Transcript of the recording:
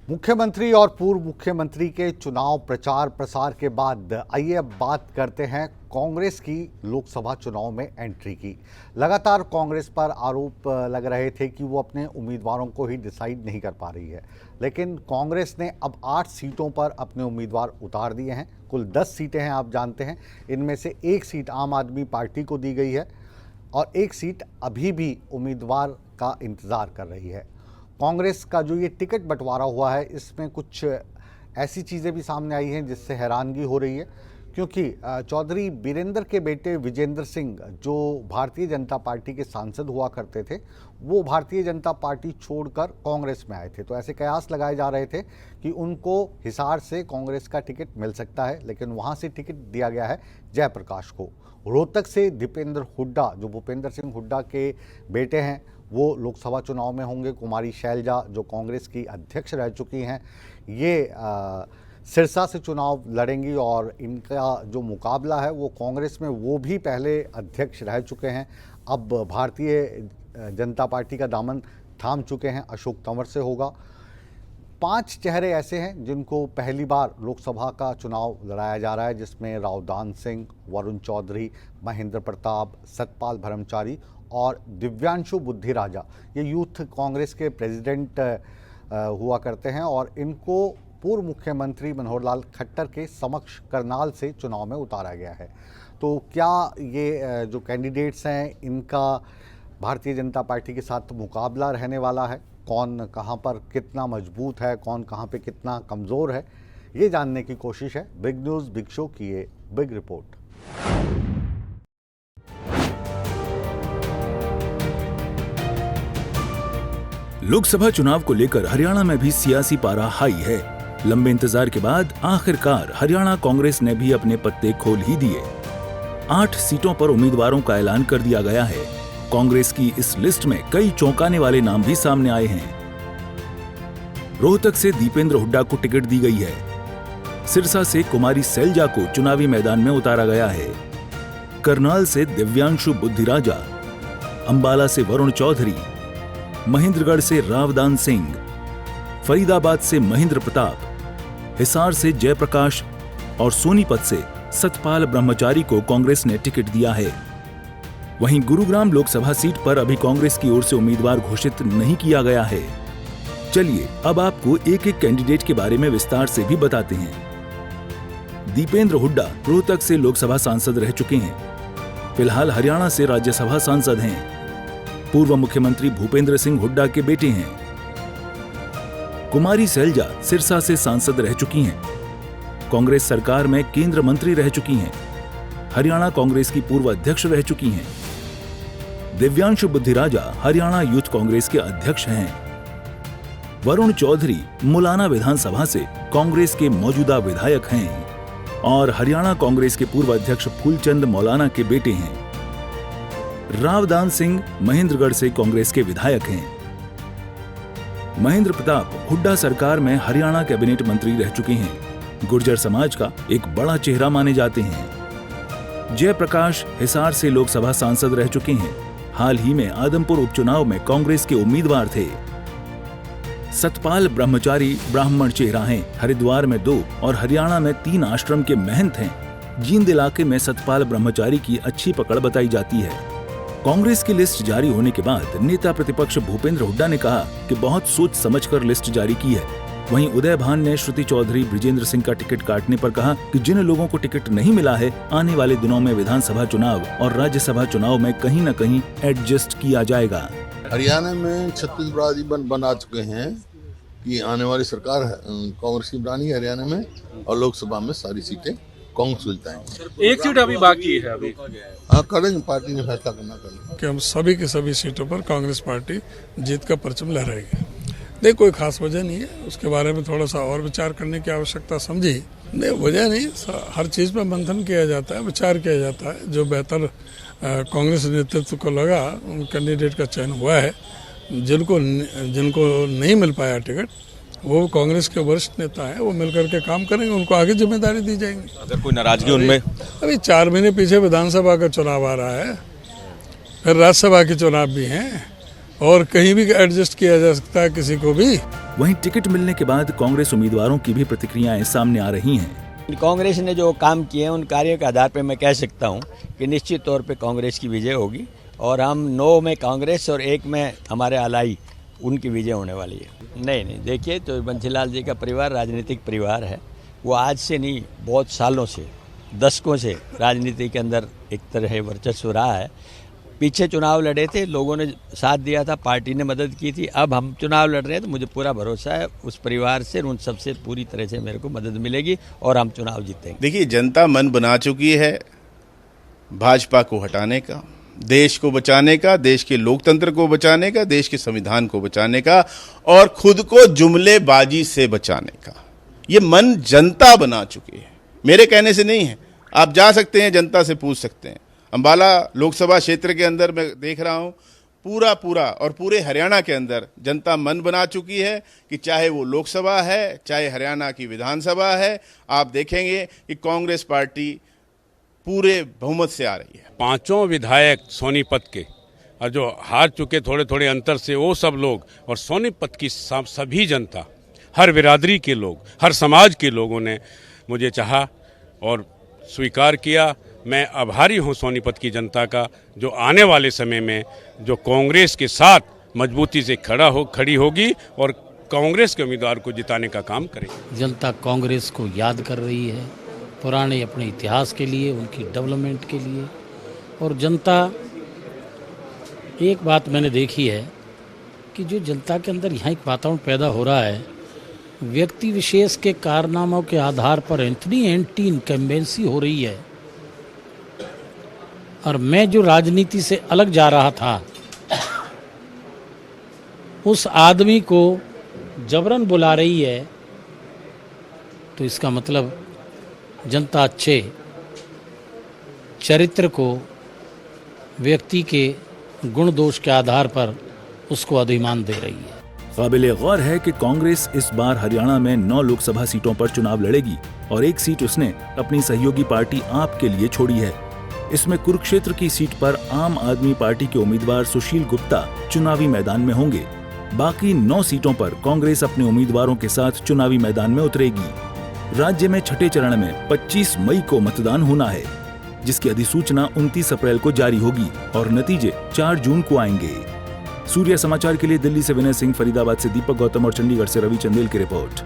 मुख्यमंत्री और पूर्व मुख्यमंत्री के चुनाव प्रचार प्रसार के बाद आइए अब बात करते हैं कांग्रेस की लोकसभा चुनाव में एंट्री की। लगातार कांग्रेस पर आरोप लग रहे थे कि वो अपने उम्मीदवारों को ही डिसाइड नहीं कर पा रही है, लेकिन कांग्रेस ने अब 8 सीटों पर अपने उम्मीदवार उतार दिए हैं। कुल 10 सीटें हैं, आप जानते हैं। इनमें से एक सीट आम आदमी पार्टी को दी गई है और एक सीट अभी भी उम्मीदवार का इंतज़ार कर रही है। कांग्रेस का जो ये टिकट बंटवारा हुआ है, इसमें कुछ ऐसी चीज़ें भी सामने आई हैं जिससे हैरानगी हो रही है, क्योंकि चौधरी बीरेंद्र के बेटे विजेंद्र सिंह जो भारतीय जनता पार्टी के सांसद हुआ करते थे, वो भारतीय जनता पार्टी छोड़कर कांग्रेस में आए थे। तो ऐसे कयास लगाए जा रहे थे कि उनको हिसार से कांग्रेस का टिकट मिल सकता है, लेकिन वहाँ से टिकट दिया गया है जयप्रकाश को। रोहतक से दीपेंद्र हुड्डा, जो भूपेंद्र सिंह हुड्डा के बेटे हैं, वो लोकसभा चुनाव में होंगे। कुमारी शैलजा, जो कांग्रेस की अध्यक्ष रह चुकी हैं, ये सिरसा से चुनाव लड़ेंगी और इनका जो मुकाबला है वो कांग्रेस में, वो भी पहले अध्यक्ष रह चुके हैं, अब भारतीय जनता पार्टी का दामन थाम चुके हैं, अशोक तंवर से होगा। 5 चेहरे ऐसे हैं जिनको पहली बार लोकसभा का चुनाव लड़ाया जा रहा है, जिसमें रावदान सिंह, वरुण चौधरी, महेंद्र प्रताप, सतपाल ब्रह्मचारी और दिव्यांशु बुद्धिराजा। ये यूथ कांग्रेस के प्रेसिडेंट हुआ करते हैं और इनको पूर्व मुख्यमंत्री मनोहर लाल खट्टर के समक्ष करनाल से चुनाव में उतारा गया है। तो क्या ये जो कैंडिडेट्स हैं, इनका भारतीय जनता पार्टी के साथ मुकाबला रहने वाला है? कौन कहां पर कितना मजबूत है, कौन कहां पे कितना कमज़ोर है, ये जानने की कोशिश है बिग न्यूज़ बिग शो की ये बिग रिपोर्ट। लोकसभा चुनाव को लेकर हरियाणा में भी सियासी पारा हाई है। लंबे इंतजार के बाद आखिरकार हरियाणा कांग्रेस ने भी अपने पत्ते खोल ही दिए। 8 सीटों पर उम्मीदवारों का ऐलान कर दिया गया है। कांग्रेस की इस लिस्ट में कई चौंकाने वाले नाम भी सामने आए हैं। रोहतक से दीपेंद्र हुड्डा को टिकट दी गई है। सिरसा से कुमारी शैलजा को चुनावी मैदान में उतारा गया है। करनाल से दिव्यांशु बुद्धिराजा, अंबाला से वरुण चौधरी, महेंद्रगढ़ से रावदान सिंह, फरीदाबाद से महेंद्र प्रताप, हिसार से जयप्रकाश और सोनीपत से सतपाल ब्रह्मचारी को कांग्रेस ने टिकट दिया है। वहीं गुरुग्राम लोकसभा सीट पर अभी कांग्रेस की ओर से उम्मीदवार घोषित नहीं किया गया है। चलिए अब आपको एक एक कैंडिडेट के बारे में विस्तार से भी बताते हैं। दीपेंद्र हुड्डा रोहतक से लोकसभा सांसद रह चुके हैं। फिलहाल हरियाणा से राज्यसभा सांसद हैं। पूर्व मुख्यमंत्री भूपेंद्र सिंह हुड्डा के बेटे हैं। कुमारी शैलजा सिरसा से सांसद रह चुकी हैं। कांग्रेस सरकार में केंद्र मंत्री रह चुकी हैं। हरियाणा कांग्रेस की पूर्व अध्यक्ष रह चुकी हैं। दिव्यांशु बुद्धिराजा हरियाणा यूथ कांग्रेस के अध्यक्ष हैं। वरुण चौधरी मुलाना विधानसभा से कांग्रेस के मौजूदा विधायक हैं और हरियाणा कांग्रेस के पूर्व अध्यक्ष फूलचंद मौलाना के बेटे हैं। रावदान सिंह महेंद्रगढ़ से कांग्रेस के विधायक हैं। महेंद्र प्रताप हुड्डा सरकार में हरियाणा कैबिनेट मंत्री रह चुके हैं। गुर्जर समाज का एक बड़ा चेहरा माने जाते हैं। जयप्रकाश हिसार से लोकसभा सांसद रह चुके हैं। हाल ही में आदमपुर उपचुनाव में कांग्रेस के उम्मीदवार थे। सतपाल ब्रह्मचारी ब्राह्मण चेहरा हैं। हरिद्वार में 2 और हरियाणा में 3 आश्रम के महंत हैं। जींद इलाके में सतपाल ब्रह्मचारी की अच्छी पकड़ बताई जाती है। कांग्रेस की लिस्ट जारी होने के बाद नेता प्रतिपक्ष भूपेंद्र हुड्डा ने कहा कि बहुत सोच समझकर लिस्ट जारी की है। वहीं उदय भान ने श्रुति चौधरी बृजेंद्र सिंह का टिकट काटने पर कहा कि जिन लोगों को टिकट नहीं मिला है, आने वाले दिनों में विधानसभा चुनाव और राज्यसभा चुनाव में कहीं न कहीं एडजस्ट किया जाएगा। हरियाणा में छत्तीसगढ़ जी बना चुके हैं कि आने वाली सरकार कांग्रेस की बनानी है हरियाणा में और लोकसभा में सारी सीटें कांग्रेस मिलता है। एक सीट अभी बाकी है। अभी हाँ, करेंगे, पार्टी ने फैसला करना करेंगे कि हम सभी की सभी सीटों पर कांग्रेस पार्टी जीत का परचम लहराएगी। नहीं, कोई खास वजह नहीं है, उसके बारे में थोड़ा सा और विचार करने की आवश्यकता समझी। नहीं, वजह नहीं, हर चीज पर मंथन किया जाता है, विचार किया जाता है। जो बेहतर कांग्रेस नेतृत्व को लगा, उन कैंडिडेट का चयन हुआ है। जिनको नहीं मिल पाया टिकट, वो कांग्रेस के वरिष्ठ नेता हैं, वो मिलकर के काम करेंगे, उनको आगे जिम्मेदारी दी जाएगी। अगर कोई नाराजगी उनमें, अभी 4 महीने पीछे विधानसभा का चुनाव आ रहा है, फिर राज्यसभा के चुनाव भी हैं और कहीं भी एडजस्ट किया जा सकता है किसी को भी। वहीं टिकट मिलने के बाद कांग्रेस उम्मीदवारों की भी प्रतिक्रियाएं सामने आ रही हैं। कांग्रेस ने जो काम किए हैं उन कार्यों के आधार पर मैं कह सकता हूं कि निश्चित तौर पे कांग्रेस की विजय होगी और हम 9 में कांग्रेस और 1 में हमारे अलाई उनकी विजय होने वाली है। नहीं, देखिए तो बंसीलाल जी का परिवार राजनीतिक परिवार है। वो आज से नहीं, बहुत सालों से, दशकों से राजनीति के अंदर एक तरह वर्चस्व रहा है। पीछे चुनाव लड़े थे, लोगों ने साथ दिया था, पार्टी ने मदद की थी। अब हम चुनाव लड़ रहे हैं तो मुझे पूरा भरोसा है उस परिवार से, उन सबसे पूरी तरह से मेरे को मदद मिलेगी और हम चुनाव जीतेंगे। देखिए, जनता मन बना चुकी है भाजपा को हटाने का, देश को बचाने का, देश के लोकतंत्र को बचाने का, देश के संविधान को बचाने का और खुद को जुमलेबाजी से बचाने का। ये मन जनता बना चुकी है, मेरे कहने से नहीं है। आप जा सकते हैं, जनता से पूछ सकते हैं। अंबाला लोकसभा क्षेत्र के अंदर मैं देख रहा हूं पूरा और पूरे हरियाणा के अंदर जनता मन बना चुकी है कि चाहे वो लोकसभा है, चाहे हरियाणा की विधानसभा है, आप देखेंगे कि कांग्रेस पार्टी पूरे बहुमत से आ रही है। 5 विधायक सोनीपत के और जो हार चुके थोड़े थोड़े अंतर से वो सब लोग और सोनीपत की सभी जनता, हर बिरादरी के लोग, हर समाज के लोगों ने मुझे चाहा और स्वीकार किया। मैं आभारी हूं सोनीपत की जनता का, जो आने वाले समय में जो कांग्रेस के साथ मजबूती से खड़ी होगी और कांग्रेस के उम्मीदवार को जिताने का काम करेगी। जनता कांग्रेस को याद कर रही है, पुराने अपने इतिहास के लिए, उनकी डेवलपमेंट के लिए। और जनता, एक बात मैंने देखी है कि जो जनता के अंदर यहाँ एक वातावरण पैदा हो रहा है, व्यक्ति विशेष के कारनामों के आधार पर इतनी एंटी इनकम्बेंसी हो रही है। और मैं जो राजनीति से अलग जा रहा था, उस आदमी को जबरन बुला रही है, तो इसका मतलब जनता अच्छे चरित्र को, व्यक्ति के गुण दोष के आधार पर उसको अधिमान दे रही है। काबिले गौर है कि कांग्रेस इस बार हरियाणा में 9 लोकसभा सीटों पर चुनाव लड़ेगी और 1 सीट उसने अपनी सहयोगी पार्टी आप के लिए छोड़ी है। इसमें कुरुक्षेत्र की सीट पर आम आदमी पार्टी के उम्मीदवार सुशील गुप्ता चुनावी मैदान में होंगे। बाकी 9 सीटों पर कांग्रेस अपने उम्मीदवारों के साथ चुनावी मैदान में उतरेगी। राज्य में छठे चरण में 25 मई को मतदान होना है, जिसकी अधिसूचना 29 अप्रैल को जारी होगी और नतीजे 4 जून को आएंगे। सूर्य समाचार के लिए दिल्ली से विनय सिंह, फरीदाबाद से दीपक गौतम और चंडीगढ़ से रवि चंदेल की रिपोर्ट।